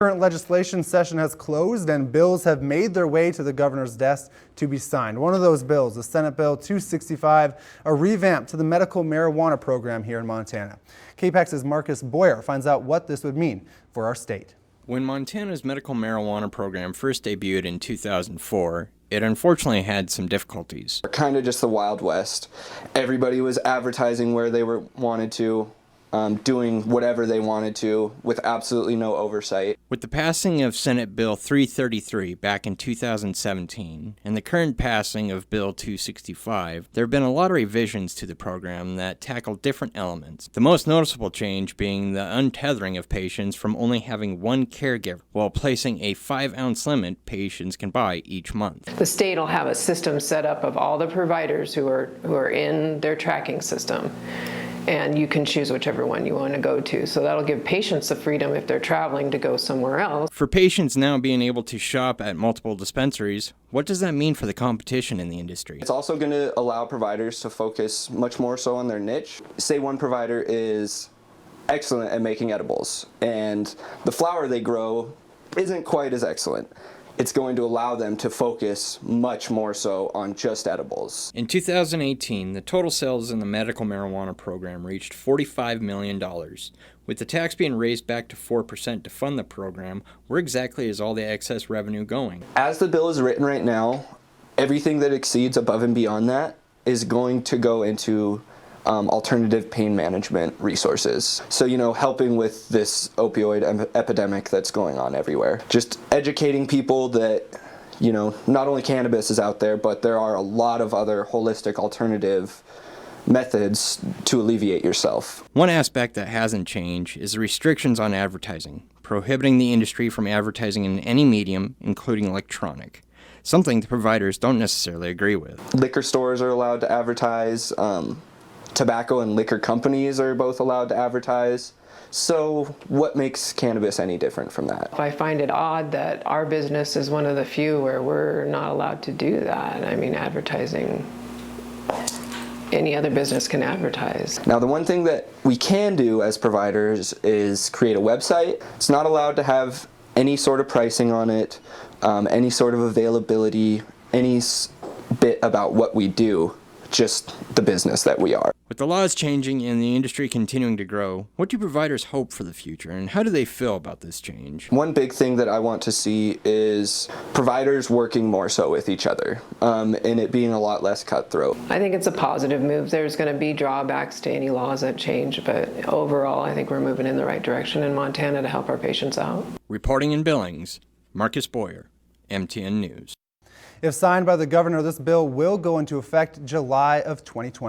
Current legislation session has closed and bills have made their way to the governor's desk to be signed. One of those bills is Senate Bill 265, a revamp to the medical marijuana program here in Montana. KPAX's Marcus Boyer finds out what this would mean for our state. When Montana's medical marijuana program first debuted in 2004, it unfortunately had some difficulties. Kind of just the Wild West. Everybody was advertising where they wanted to. Doing whatever they wanted to with absolutely no oversight. With the passing of Senate Bill 333 back in 2017 and the current passing of Bill 265, there have been a lot of revisions to the program that tackle different elements. The most noticeable change being the untethering of patients from only having one caregiver while placing a 5-ounce limit patients can buy each month. The state will have a system set up of all the providers who are in their tracking system, and you can choose whichever one you want to go to. So that'll give patients the freedom if they're traveling to go somewhere else. For patients now being able to shop at multiple dispensaries, what does that mean for the competition in the industry? It's also going to allow providers to focus much more so on their niche. Say one provider is excellent at making edibles and the flower they grow isn't quite as excellent. It's going to allow them to focus much more so on just edibles. In 2018, the total sales in the medical marijuana program reached $45 million. With the tax being raised back to 4% to fund the program, where exactly is all the excess revenue going? As the bill is written right now, everything that exceeds above and beyond that is going to go into alternative pain management resources. So, helping with this opioid epidemic that's going on everywhere. Just educating people that, not only cannabis is out there, but there are a lot of other holistic alternative methods to alleviate yourself. One aspect that hasn't changed is the restrictions on advertising, prohibiting the industry from advertising in any medium, including electronic. Something the providers don't necessarily agree with. Liquor stores are allowed to advertise. Tobacco and liquor companies are both allowed to advertise. So what makes cannabis any different from that? I find it odd that our business is one of the few where we're not allowed to do that. I mean, advertising, any other business can advertise. Now, the one thing that we can do as providers is create a website. It's not allowed to have any sort of pricing on it, any sort of availability, any bit about what we do, just the business that we are. With the laws changing and the industry continuing to grow, what do providers hope for the future and how do they feel about this change? One big thing that I want to see is providers working more so with each other and it being a lot less cutthroat. I think it's a positive move. There's going to be drawbacks to any laws that change, but overall I think we're moving in the right direction in Montana to help our patients out. Reporting in Billings, Marcus Boyer, MTN News. If signed by the governor, this bill will go into effect July of 2020.